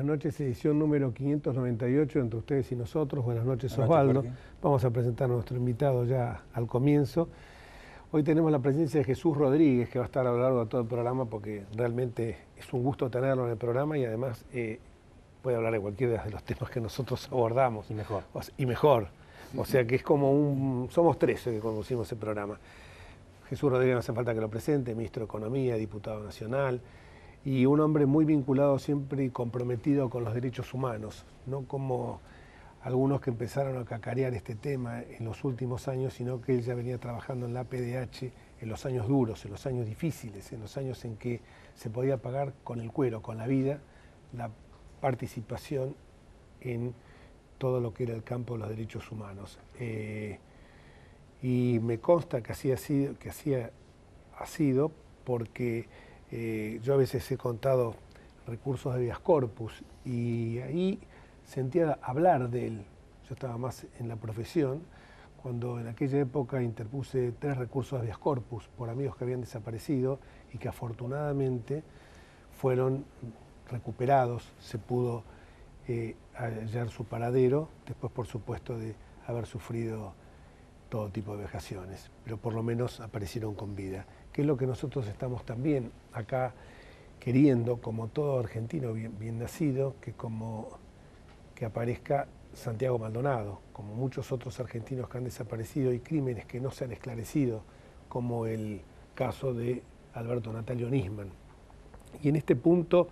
noches, edición número 598 entre ustedes y nosotros. Buenas noches, Buenas Osvaldo. noches, Vamos a presentar a nuestro invitado ya al comienzo. Hoy tenemos la presencia de Jesús Rodríguez, que va a estar a lo largo de todo el programa, porque realmente es un gusto tenerlo en el programa y además puede hablar de cualquiera de los temas que nosotros abordamos. Y mejor. Y mejor. O sea que es como somos tres que conducimos el programa. Jesús Rodríguez, no hace falta que lo presente, ministro de Economía, diputado nacional, y un hombre muy vinculado siempre y comprometido con los derechos humanos, no como algunos que empezaron a cacarear este tema en los últimos años, sino que él ya venía trabajando en la APDH en los años duros, en los años difíciles, en los años en que se podía pagar con el cuero, con la vida, la participación en todo lo que era el campo de los derechos humanos. Y me consta que así ha sido porque yo a veces he contado recursos de habeas corpus y ahí sentía hablar de él. Yo estaba más en la profesión cuando en aquella época interpuse 3 recursos de habeas corpus por amigos que habían desaparecido y que afortunadamente fueron recuperados, se pudo hallar su paradero, después por supuesto de haber sufrido todo tipo de vejaciones, pero por lo menos aparecieron con vida, que es lo que nosotros estamos también acá queriendo, como todo argentino bien nacido, que aparezca Santiago Maldonado, como muchos otros argentinos que han desaparecido y crímenes que no se han esclarecido, como el caso de Alberto Natalio Nisman. Y en este punto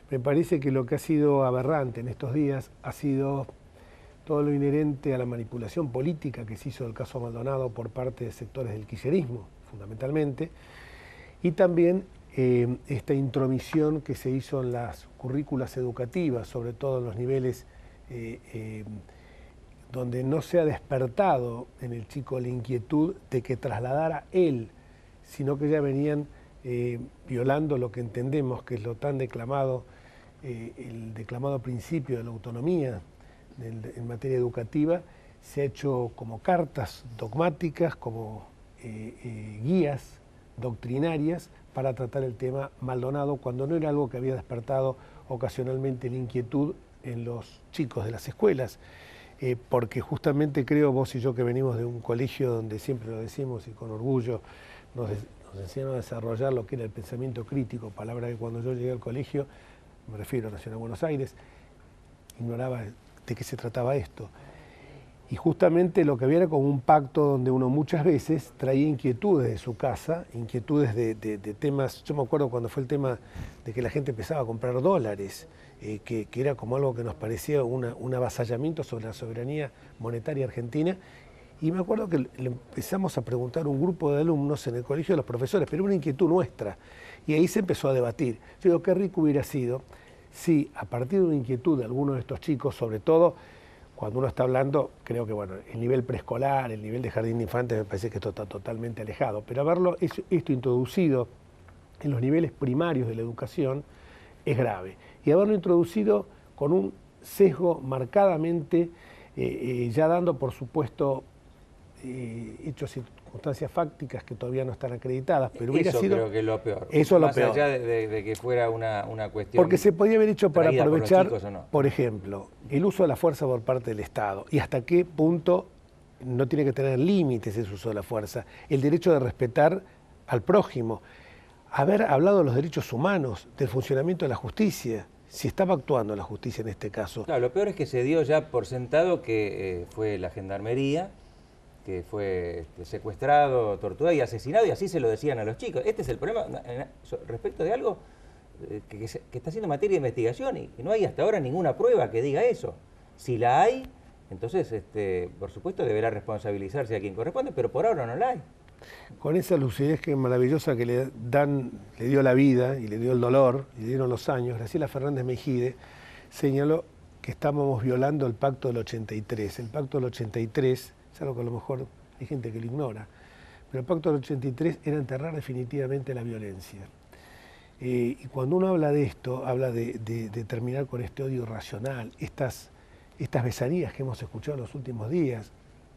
me parece que lo que ha sido aberrante en estos días ha sido todo lo inherente a la manipulación política que se hizo del caso Maldonado por parte de sectores del kirchnerismo, fundamentalmente, y también esta intromisión que se hizo en las currículas educativas, sobre todo en los niveles donde no se ha despertado en el chico la inquietud de que trasladara él, sino que ya venían violando lo que entendemos que es lo tan declamado, el declamado principio de la autonomía en materia educativa, se ha hecho como cartas dogmáticas, como guías doctrinarias para tratar el tema Maldonado, cuando no era algo que había despertado ocasionalmente la inquietud en los chicos de las escuelas, porque justamente creo, vos y yo que venimos de un colegio donde siempre lo decimos y con orgullo nos enseñaron a desarrollar lo que era el pensamiento crítico, palabra que cuando yo llegué al colegio, me refiero a Nacional Buenos Aires, ignoraba de qué se trataba esto. Y justamente lo que había era como un pacto donde uno muchas veces traía inquietudes de su casa, inquietudes de temas. Yo me acuerdo cuando fue el tema de que la gente empezaba a comprar dólares, que era como algo que nos parecía un avasallamiento sobre la soberanía monetaria argentina. Y me acuerdo que le empezamos a preguntar a un grupo de alumnos en el colegio de los profesores, pero una inquietud nuestra. Y ahí se empezó a debatir. Yo digo, qué rico hubiera sido si a partir de una inquietud de algunos de estos chicos, sobre todo cuando uno está hablando, creo que bueno, el nivel preescolar, el nivel de jardín de infantes me parece que esto está totalmente alejado, pero haberlo esto introducido en los niveles primarios de la educación es grave. Y haberlo introducido con un sesgo marcadamente, ya dando por supuesto hechos y circunstancias fácticas que todavía no están acreditadas, pero hubiera sido... Creo que es lo peor. Eso es lo peor. Más allá de que fuera una cuestión... Porque se podía haber hecho para aprovechar, por, no. por ejemplo, el uso de la fuerza por parte del Estado y hasta qué punto no tiene que tener límites ese uso de la fuerza, el derecho de respetar al prójimo, haber hablado de los derechos humanos, del funcionamiento de la justicia, si estaba actuando la justicia en este caso. Claro, lo peor es que se dio ya por sentado que fue la gendarmería, que fue secuestrado, torturado y asesinado, y así se lo decían a los chicos. Este es el problema respecto de algo que está siendo materia de investigación y no hay hasta ahora ninguna prueba que diga eso. Si la hay, entonces, por supuesto, deberá responsabilizarse a quien corresponde, pero por ahora no la hay. Con esa lucidez que maravillosa que le dio la vida y le dio el dolor, y le dieron los años, Graciela Fernández Mejide señaló que estábamos violando el Pacto del 83. El Pacto del 83, es algo que a lo mejor hay gente que lo ignora, pero el Pacto del 83 era enterrar definitivamente la violencia. Y cuando uno habla de esto, habla de terminar con este odio irracional, estas besarías que hemos escuchado en los últimos días.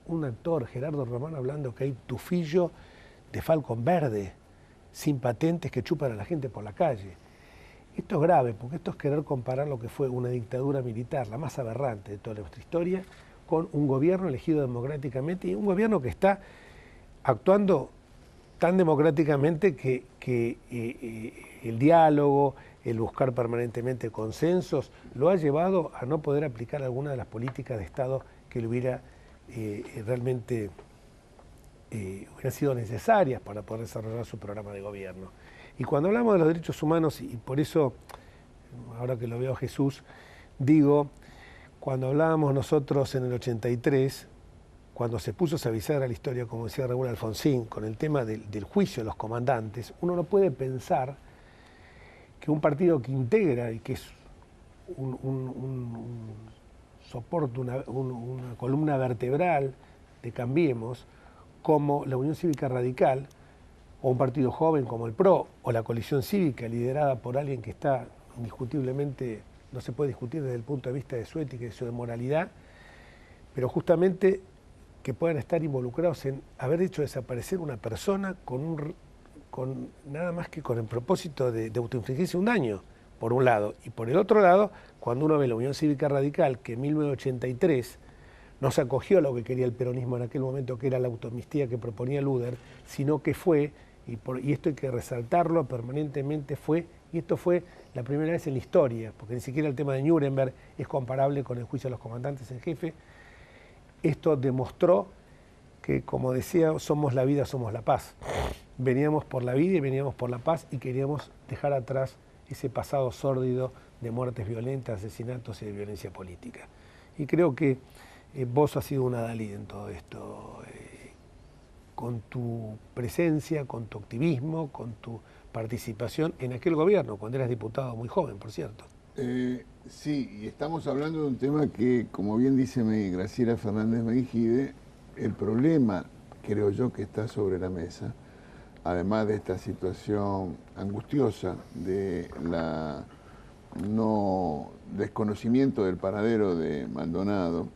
Un actor, Gerardo Román, hablando que hay tufillo de Falcon Verde, sin patentes, que chupan a la gente por la calle. Esto es grave, porque esto es querer comparar lo que fue una dictadura militar, la más aberrante de toda nuestra historia, con un gobierno elegido democráticamente y un gobierno que está actuando tan democráticamente que el diálogo, el buscar permanentemente consensos, lo ha llevado a no poder aplicar alguna de las políticas de Estado que le hubiera realmente hubieran sido necesarias para poder desarrollar su programa de gobierno. Y cuando hablamos de los derechos humanos, y por eso, ahora que lo veo a Jesús, digo, cuando hablábamos nosotros en el 83, cuando se puso a suavizar a la historia, como decía Raúl Alfonsín, con el tema del juicio de los comandantes, uno no puede pensar que un partido que integra y que es un soporte, una columna vertebral de Cambiemos, como la Unión Cívica Radical, o un partido joven como el PRO, o la coalición cívica liderada por alguien que está indiscutiblemente, no se puede discutir desde el punto de vista de su ética y de su moralidad, pero justamente que puedan estar involucrados en haber hecho desaparecer una persona con nada más que con el propósito de autoinfligirse un daño, por un lado. Y por el otro lado, cuando uno ve la Unión Cívica Radical, que en 1983 no se acogió a lo que quería el peronismo en aquel momento, que era la autoamnistía que proponía Luder, sino que fue, y esto hay que resaltarlo permanentemente, y esto fue la primera vez en la historia, porque ni siquiera el tema de Nuremberg es comparable con el juicio de los comandantes en jefe. Esto demostró que, como decía, somos la vida, somos la paz. Veníamos por la vida y veníamos por la paz y queríamos dejar atrás ese pasado sórdido de muertes violentas, asesinatos y de violencia política. Y creo que vos has sido un adalid en todo esto, con tu presencia, con tu activismo, con tu participación en aquel gobierno, cuando eras diputado muy joven, por cierto. Sí, y estamos hablando de un tema que, como bien dice Graciela Fernández Mengíde, el problema, creo yo, que está sobre la mesa, además de esta situación angustiosa de la no desconocimiento del paradero de Maldonado,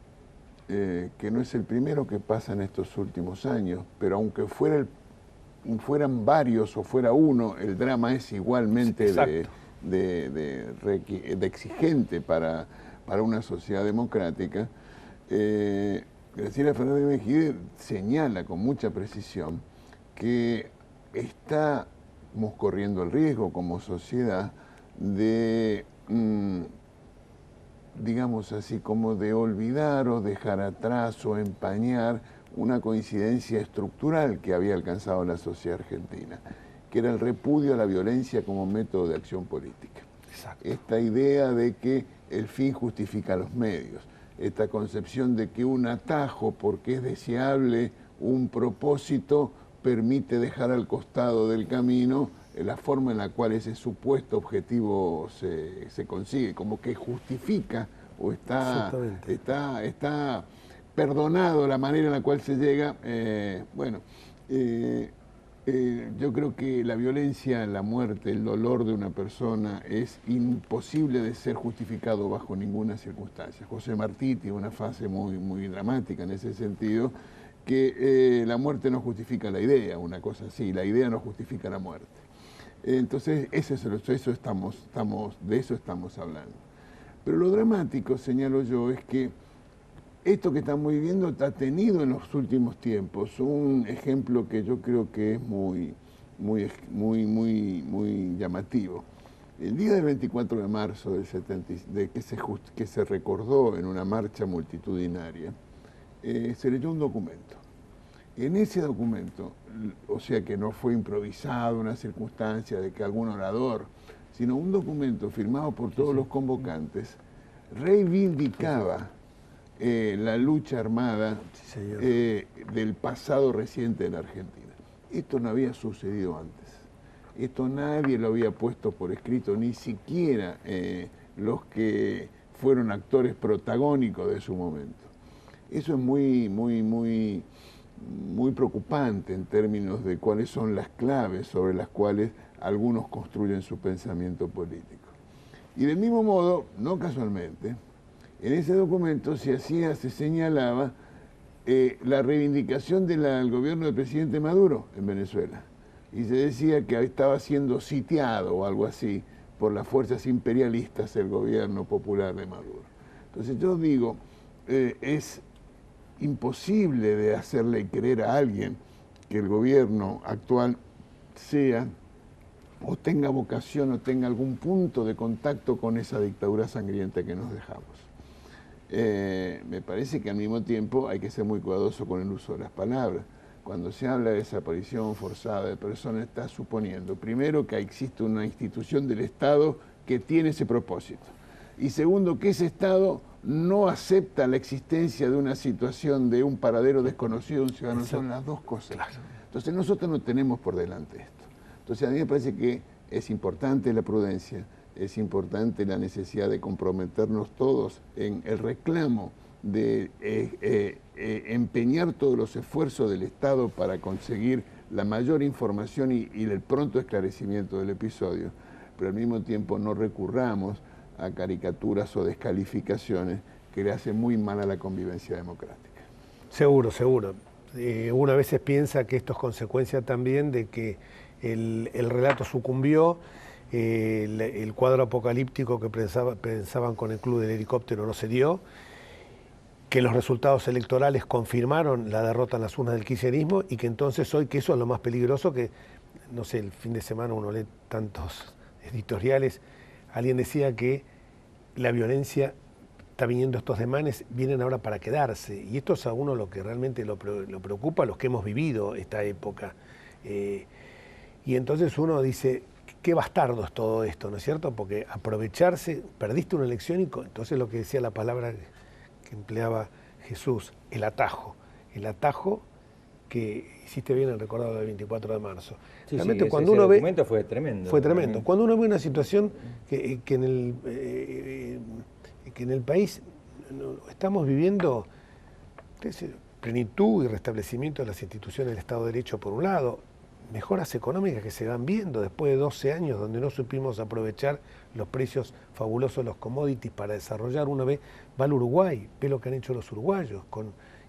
que no es el primero que pasa en estos últimos años, pero aunque fueran varios o fuera uno, el drama es igualmente de exigente para una sociedad democrática. Graciela Fernández Mejide señala con mucha precisión que estamos corriendo el riesgo como sociedad de digamos así, como de olvidar o dejar atrás o empañar una coincidencia estructural que había alcanzado la sociedad argentina, que era el repudio a la violencia como método de acción política. Exacto. Esta idea de que el fin justifica los medios, esta concepción de que un atajo, porque es deseable un propósito, permite dejar al costado del camino la forma en la cual ese supuesto objetivo se consigue, como que justifica o está perdonado la manera en la cual se llega. Yo creo que la violencia, la muerte, el dolor de una persona es imposible de ser justificado bajo ninguna circunstancia. José Martí tiene una frase muy dramática en ese sentido, que la muerte no justifica la idea, una cosa así, la idea no justifica la muerte. Entonces, de eso estamos hablando. Pero lo dramático, señalo yo, es que esto que estamos viviendo ha tenido en los últimos tiempos un ejemplo que yo creo que es muy llamativo. El día del 24 de marzo que se recordó en una marcha multitudinaria, se leyó un documento. En ese documento, o sea que no fue improvisado, una circunstancia de que algún orador, sino un documento firmado por todos los convocantes, reivindicaba la lucha armada del pasado reciente de la Argentina. Esto no había sucedido antes. Esto nadie lo había puesto por escrito, ni siquiera los que fueron actores protagónicos de su momento. Eso es muy preocupante en términos de cuáles son las claves sobre las cuales algunos construyen su pensamiento político. Y del mismo modo, no casualmente, en ese documento se señalaba la reivindicación del gobierno del presidente Maduro en Venezuela. Y se decía que estaba siendo sitiado o algo así por las fuerzas imperialistas el gobierno popular de Maduro. Entonces yo digo, es imposible de hacerle creer a alguien que el gobierno actual sea o tenga vocación o tenga algún punto de contacto con esa dictadura sangrienta que nos dejamos. Me parece que al mismo tiempo hay que ser muy cuidadoso con el uso de las palabras. Cuando se habla de desaparición forzada de personas, está suponiendo, primero, que existe una institución del Estado que tiene ese propósito. Y segundo, que ese Estado no acepta la existencia de una situación de un paradero desconocido de un ciudadano. Son las dos cosas. Claro. Entonces nosotros no tenemos por delante esto. Entonces a mí me parece que es importante la prudencia, es importante la necesidad de comprometernos todos en el reclamo de empeñar todos los esfuerzos del Estado para conseguir la mayor información y el pronto esclarecimiento del episodio, pero al mismo tiempo no recurramos a caricaturas o descalificaciones que le hacen muy mal a la convivencia democrática. Seguro, seguro. Uno a veces piensa que esto es consecuencia también de que el relato sucumbió, el cuadro apocalíptico que pensaban con el Club del Helicóptero no se dio, que los resultados electorales confirmaron la derrota en las urnas del kirchnerismo y que entonces hoy, que eso es lo más peligroso, que no sé, el fin de semana uno lee tantos editoriales, alguien decía que la violencia está viniendo, estos demanes vienen ahora para quedarse, y esto es a uno lo que realmente lo preocupa, a los que hemos vivido esta época. Y entonces uno dice, qué bastardo es todo esto, ¿no es cierto? Porque aprovecharse, perdiste una elección y entonces lo que decía la palabra que empleaba Jesús, el atajo que hiciste bien en recordado del 24 de marzo. Sí, realmente sí, cuando ese uno ve, documento fue tremendo. Fue tremendo. Cuando uno ve una situación que en el país estamos viviendo plenitud y restablecimiento de las instituciones del Estado de Derecho por un lado, mejoras económicas que se van viendo después de 12 años donde no supimos aprovechar los precios fabulosos de los commodities para desarrollar. Una vez va al Uruguay, ve lo que han hecho los uruguayos,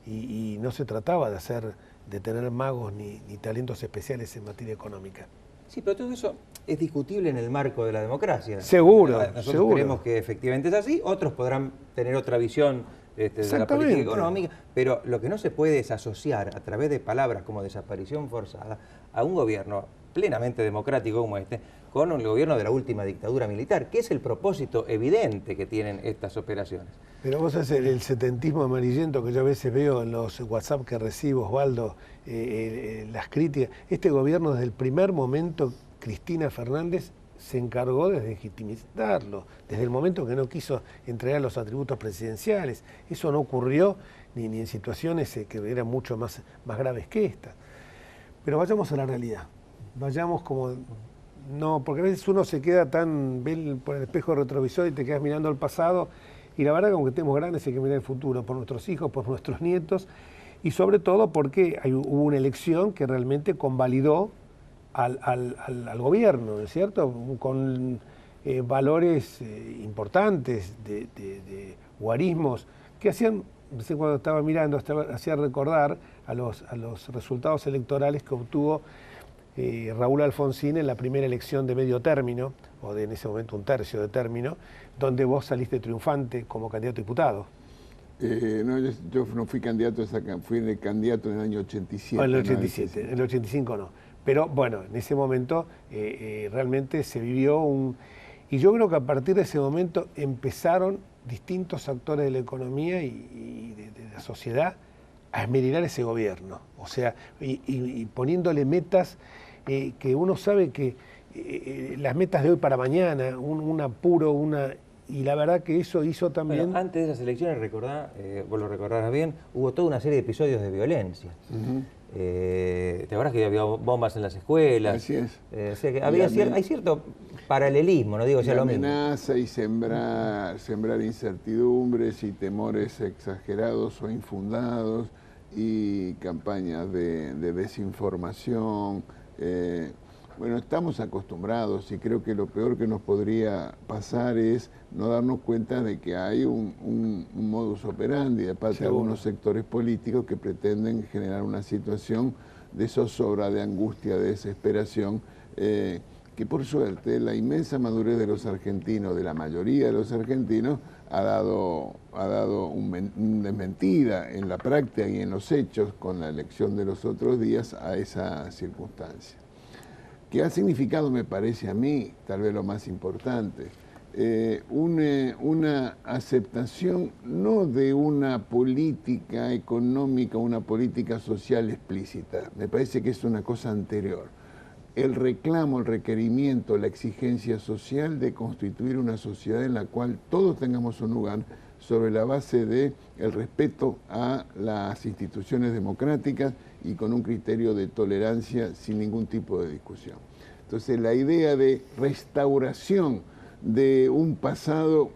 y no se trataba de tener magos ni talentos especiales en materia económica. Sí, pero todo eso es discutible en el marco de la democracia. Seguro, Nosotros seguro. creemos que efectivamente es así, otros podrán tener otra visión de la política económica, pero lo que no se puede es asociar a través de palabras como desaparición forzada a un gobierno plenamente democrático como este, con el gobierno de la última dictadura militar, que es el propósito evidente que tienen estas operaciones. Pero vos haces el setentismo amarillento que yo a veces veo en los WhatsApp que recibo, Osvaldo, las críticas. Este gobierno desde el primer momento, Cristina Fernández se encargó de legitimizarlo, desde el momento que no quiso entregar los atributos presidenciales. Eso no ocurrió ni en situaciones que eran mucho más graves que esta. Pero vayamos a la realidad, vayamos como... No, porque a veces uno se queda ve por el espejo retrovisor y te quedas mirando el pasado, y la verdad que aunque estemos grandes hay que mirar el futuro, por nuestros hijos, por nuestros nietos, y sobre todo porque hubo una elección que realmente convalidó al gobierno, ¿no es cierto? Con valores importantes de guarismos que hacían, cuando estaba mirando, hacía recordar a los resultados electorales que obtuvo Raúl Alfonsín en la primera elección de medio término, o en ese momento un tercio de término, donde vos saliste triunfante como candidato a diputado. No, yo no fui candidato, fui candidato en el año 87. En el 87, en el 85 no. Pero bueno, en ese momento realmente se vivió y yo creo que a partir de ese momento empezaron distintos actores de la economía y de la sociedad a esmerar ese gobierno. O sea, y poniéndole metas que uno sabe que las metas de hoy para mañana, un apuro, y la verdad que eso hizo también... Bueno, antes de esas elecciones, vos lo recordarás bien, hubo toda una serie de episodios de violencia. ¿Te acuerdas que había bombas en las escuelas? Así es. O sea que hay cierto paralelismo, no digo sea lo mismo. Amenaza y sembrar incertidumbres y temores exagerados o infundados, y campañas de desinformación. Bueno, estamos acostumbrados, y creo que lo peor que nos podría pasar es no darnos cuenta de que hay un modus operandi de parte de algunos sectores políticos que pretenden generar una situación de zozobra, de angustia, de desesperación, que que por suerte la inmensa madurez de los argentinos, de la mayoría de los argentinos, ha dado una desmentida en la práctica y en los hechos con la elección de los otros días a esa circunstancia. Que ha significado, me parece a mí, tal vez lo más importante, una aceptación no de una política económica, una política social explícita. Me parece que es una cosa anterior. El reclamo, el requerimiento, la exigencia social de constituir una sociedad en la cual todos tengamos un lugar sobre la base del respeto a las instituciones democráticas y con un criterio de tolerancia sin ningún tipo de discusión. Entonces, la idea de restauración de un pasado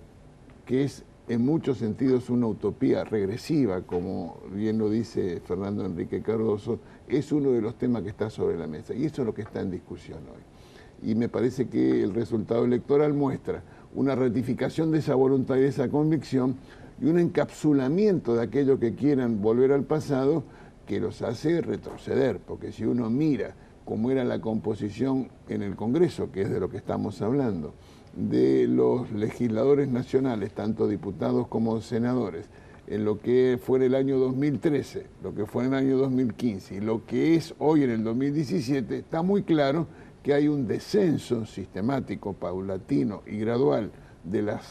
que es en muchos sentidos una utopía regresiva, como bien lo dice Fernando Enrique Cardoso, es uno de los temas que está sobre la mesa y eso es lo que está en discusión hoy. Y me parece que el resultado electoral muestra una ratificación de esa voluntad y de esa convicción y un encapsulamiento de aquellos que quieran volver al pasado que los hace retroceder, porque si uno mira cómo era la composición en el Congreso, que es de lo que estamos hablando, de los legisladores nacionales, tanto diputados como senadores, en lo que fue en el año 2013, lo que fue en el año 2015 y lo que es hoy en el 2017, está muy claro que hay un descenso sistemático, paulatino y gradual de la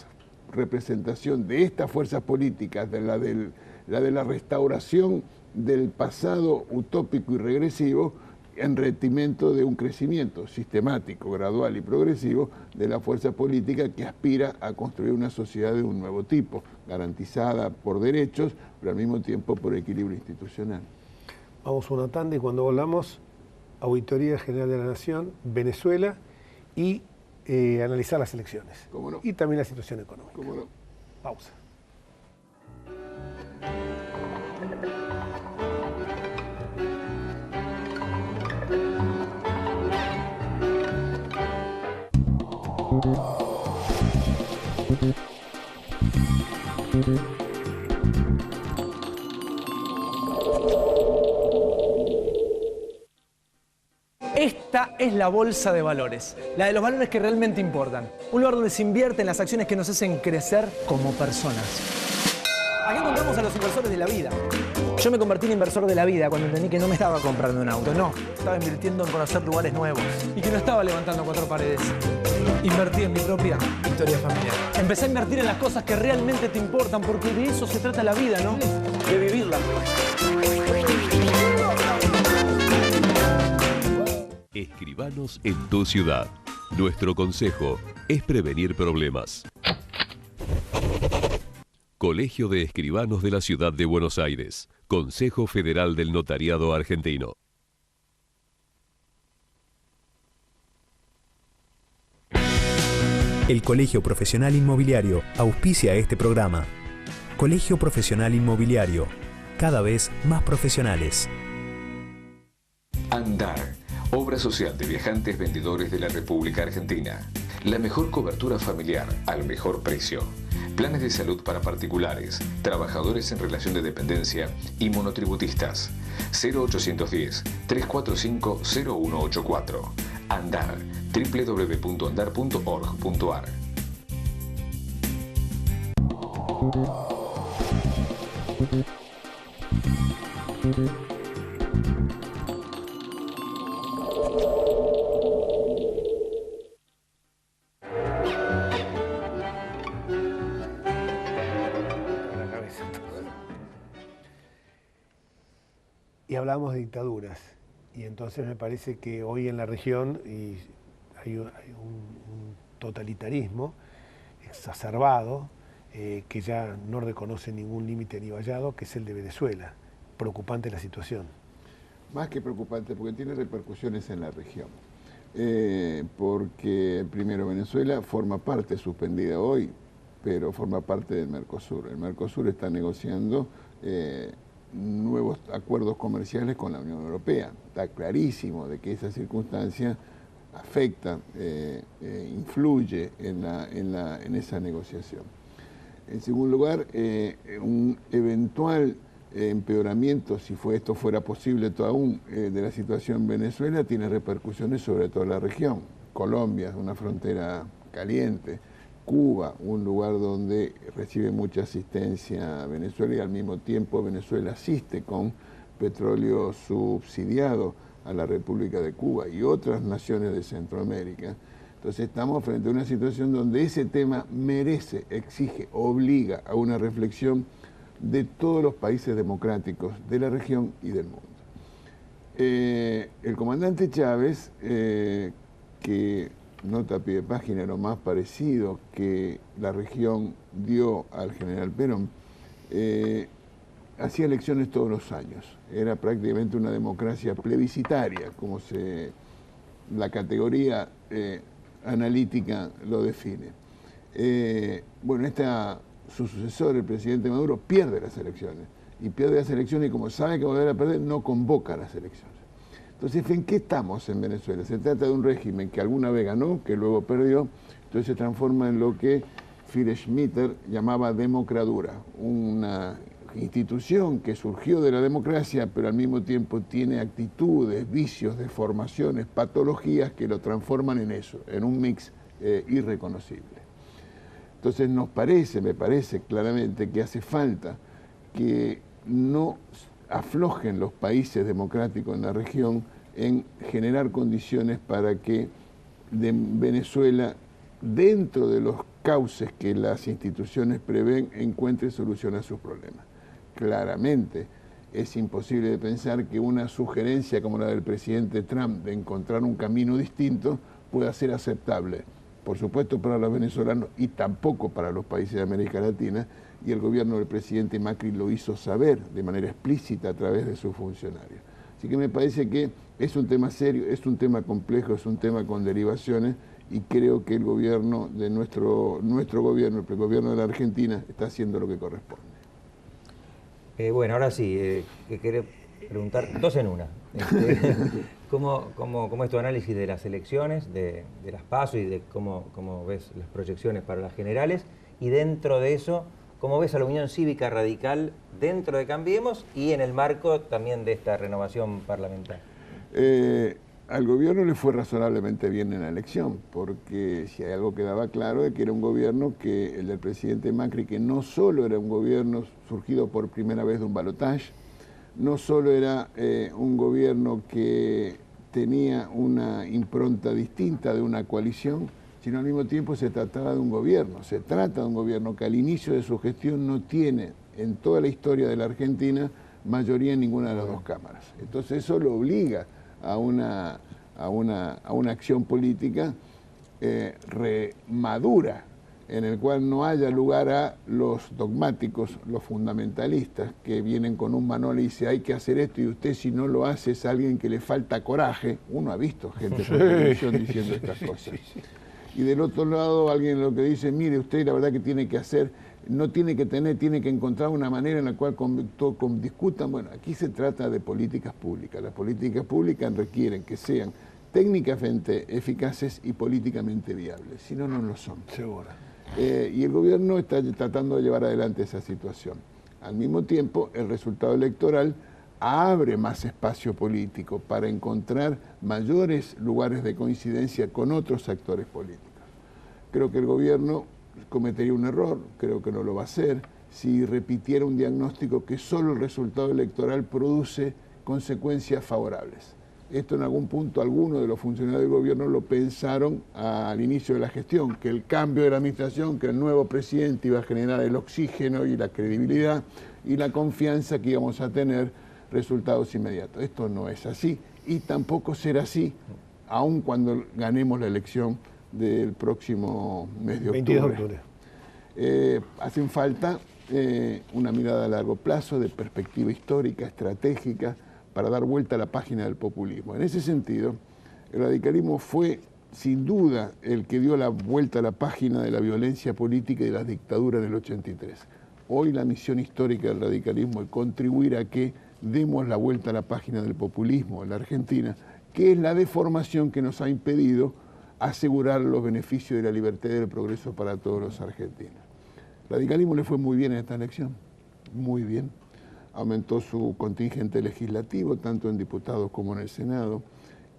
representación de estas fuerzas políticas, de la de la restauración del pasado utópico y regresivo, en retimiento de un crecimiento sistemático, gradual y progresivo de la fuerza política que aspira a construir una sociedad de un nuevo tipo, garantizada por derechos, pero al mismo tiempo por equilibrio institucional. Vamos a una tanda y cuando volvamos, Auditoría General de la Nación, Venezuela y analizar las elecciones. ¿Cómo no? Y también la situación económica. ¿Cómo no? Pausa. Esta es la bolsa de valores, la de los valores que realmente importan. Un lugar donde se invierte en las acciones que nos hacen crecer como personas. Aquí encontramos a los inversores de la vida. Yo me convertí en inversor de la vida cuando entendí que no me estaba comprando un auto, no. Estaba invirtiendo en conocer lugares nuevos y que no estaba levantando 4 paredes. Invertí en mi propia historia familiar. Empecé a invertir en las cosas que realmente te importan, porque de eso se trata la vida, ¿no? De vivirla. Escribanos en tu ciudad. Nuestro consejo es prevenir problemas. Colegio de Escribanos de la Ciudad de Buenos Aires. Consejo Federal del Notariado Argentino. El Colegio Profesional Inmobiliario auspicia este programa. Colegio Profesional Inmobiliario, cada vez más profesionales. Andar, obra social de viajantes vendedores de la República Argentina. La mejor cobertura familiar al mejor precio. Planes de salud para particulares, trabajadores en relación de dependencia y monotributistas. 0810-345-0184. Andar, www.andar.org.ar. Y hablamos de dictaduras, y entonces me parece que hoy en la región hay un totalitarismo exacerbado que ya no reconoce ningún límite ni vallado, que es el de Venezuela. Preocupante la situación. Más que preocupante, porque tiene repercusiones en la región. Porque primero Venezuela forma parte, suspendida hoy, pero forma parte del Mercosur. El Mercosur está negociando nuevos acuerdos comerciales con la Unión Europea. Está clarísimo de que esa circunstancia afecta, influye en esa negociación. En segundo lugar, un eventual empeoramiento, si fuera posible aún, de la situación en Venezuela, tiene repercusiones sobre toda la región. Colombia, una frontera caliente, Cuba, un lugar donde recibe mucha asistencia a Venezuela y al mismo tiempo Venezuela asiste con petróleo subsidiado a la República de Cuba y otras naciones de Centroamérica. Entonces estamos frente a una situación donde ese tema merece, exige, obliga a una reflexión de todos los países democráticos de la región y del mundo. El comandante Chávez, que nota a pie de página lo más parecido que la región dio al general Perón, hacía elecciones todos los años. Era prácticamente una democracia plebiscitaria, como la categoría analítica lo define. Bueno, su sucesor, el presidente Maduro, pierde las elecciones. Y pierde las elecciones y como sabe que va a volver a perder, no convoca las elecciones. Entonces, ¿en qué estamos en Venezuela? Se trata de un régimen que alguna vez ganó, que luego perdió, entonces se transforma en lo que Schmitter llamaba democradura, una institución que surgió de la democracia, pero al mismo tiempo tiene actitudes, vicios, deformaciones, patologías que lo transforman en eso, en un mix irreconocible. Entonces me parece claramente que hace falta que no aflojen los países democráticos en la región en generar condiciones para que Venezuela, dentro de los cauces que las instituciones prevén, encuentre solución a sus problemas. Claramente es imposible de pensar que una sugerencia como la del presidente Trump de encontrar un camino distinto pueda ser aceptable, por supuesto para los venezolanos y tampoco para los países de América Latina, y el gobierno del presidente Macri lo hizo saber de manera explícita a través de sus funcionarios. Así que me parece que es un tema serio, es un tema complejo, es un tema con derivaciones, y creo que el gobierno de nuestro gobierno, el gobierno de la Argentina, está haciendo lo que corresponde. Bueno, ahora sí, que quería preguntar dos en una. ¿Cómo es tu análisis de las elecciones, de las PASO y de cómo ves las proyecciones para las generales? Y dentro de eso, ¿cómo ves a la Unión Cívica Radical dentro de Cambiemos y en el marco también de esta renovación parlamentaria? Al gobierno le fue razonablemente bien en la elección, porque si hay algo que daba claro es que era un gobierno que el del presidente Macri, que no solo era un gobierno surgido por primera vez de un balotaje, no solo era un gobierno que tenía una impronta distinta de una coalición, sino al mismo tiempo se trataba de un gobierno. Se trata de un gobierno que al inicio de su gestión no tiene, en toda la historia de la Argentina, mayoría en ninguna de las dos cámaras. Entonces eso lo obliga a una acción política madura, en el cual no haya lugar a los dogmáticos, los fundamentalistas, que vienen con un manual y dicen hay que hacer esto y usted si no lo hace es alguien que le falta coraje. Uno ha visto gente por televisión diciendo estas cosas. Y del otro lado alguien lo que dice, mire usted la verdad que tiene que hacer, no tiene que tener, tiene que encontrar una manera en la cual discutan. Bueno, aquí se trata de políticas públicas. Las políticas públicas requieren que sean técnicamente eficaces y políticamente viables, si no, no lo son. Seguro. Y el gobierno está tratando de llevar adelante esa situación. Al mismo tiempo, el resultado electoral abre más espacio político para encontrar mayores lugares de coincidencia con otros actores políticos. Creo que el gobierno cometería un error, creo que no lo va a hacer, si repitiera un diagnóstico que solo el resultado electoral produce consecuencias favorables. Esto en algún punto algunos de los funcionarios del gobierno lo pensaron al inicio de la gestión, que el cambio de la administración, que el nuevo presidente iba a generar el oxígeno y la credibilidad y la confianza que íbamos a tener resultados inmediatos. Esto no es así y tampoco será así, aun cuando ganemos la elección del próximo mes de octubre. 22 de octubre. Hacen falta una mirada a largo plazo, de perspectiva histórica, estratégica, para dar vuelta a la página del populismo. En ese sentido, el radicalismo fue, sin duda, el que dio la vuelta a la página de la violencia política y de las dictaduras en el 83. Hoy la misión histórica del radicalismo es contribuir a que demos la vuelta a la página del populismo en la Argentina, que es la deformación que nos ha impedido asegurar los beneficios de la libertad y del progreso para todos los argentinos. El radicalismo le fue muy bien en esta elección, muy bien. Aumentó su contingente legislativo, tanto en diputados como en el Senado,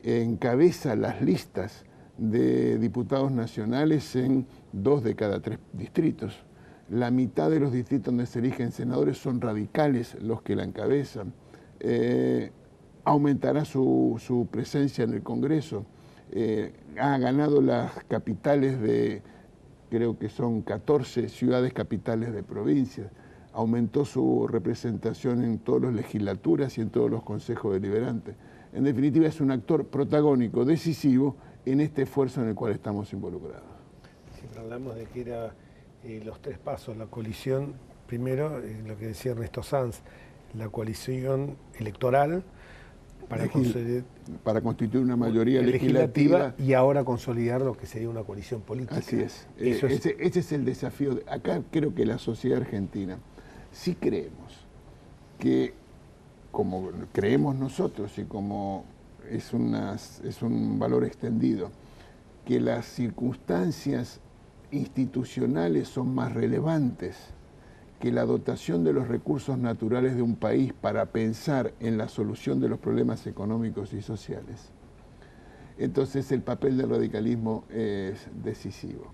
encabeza las listas de diputados nacionales en 2 de cada 3 distritos. La mitad de los distritos donde se eligen senadores son radicales los que la encabezan. Aumentará su presencia en el Congreso. Ha ganado las capitales de, creo que son 14 ciudades capitales de provincias. Aumentó su representación en todas las legislaturas y en todos los consejos deliberantes. En definitiva, es un actor protagónico, decisivo, en este esfuerzo en el cual estamos involucrados. Siempre hablamos de que era los 3 pasos, la coalición, primero, lo que decía Ernesto Sanz, la coalición electoral para constituir una mayoría legislativa y ahora consolidar lo que sería una coalición política. Así es. Ese es el desafío. Acá creo que la sociedad argentina, sí creemos que, como creemos nosotros y como es un valor extendido, que las circunstancias institucionales son más relevantes que la dotación de los recursos naturales de un país para pensar en la solución de los problemas económicos y sociales. Entonces el papel del radicalismo es decisivo.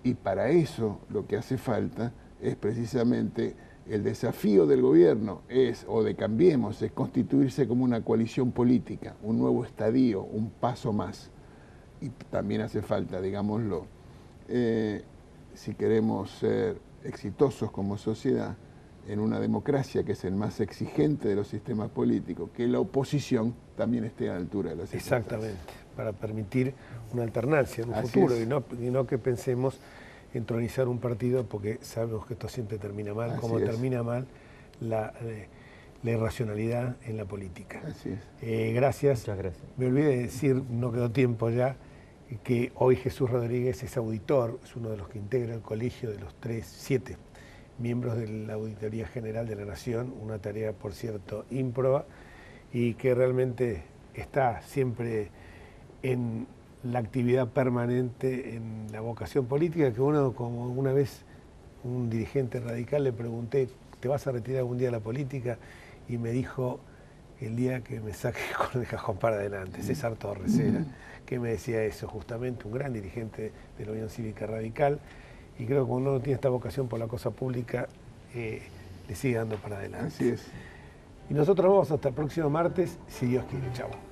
Y para eso lo que hace falta es precisamente el desafío del gobierno, o de Cambiemos, es constituirse como una coalición política, un nuevo estadio, un paso más. Y también hace falta, digámoslo, si queremos ser exitosos como sociedad en una democracia que es el más exigente de los sistemas políticos, que la oposición también esté a la altura de las circunstancias. Exactamente, para permitir una alternancia en un futuro y no que pensemos entronizar un partido, porque sabemos que esto siempre termina mal, como termina mal la irracionalidad en la política. Así es. Gracias. Muchas gracias. Me olvidé de decir, no quedó tiempo ya, que hoy Jesús Rodríguez es auditor, es uno de los que integra el colegio de los 7 miembros de la Auditoría General de la Nación, una tarea, por cierto, ímproba, y que realmente está siempre en la actividad permanente, en la vocación política, que uno, como una vez un dirigente radical le pregunté, ¿te vas a retirar algún día de la política? Y me dijo, el día que me saque con el cajón para adelante, César Torres era, que me decía eso, justamente un gran dirigente de la Unión Cívica Radical, y creo que cuando uno tiene esta vocación por la cosa pública, le sigue dando para adelante. Así es. Y nosotros vamos hasta el próximo martes, si Dios quiere. Chao.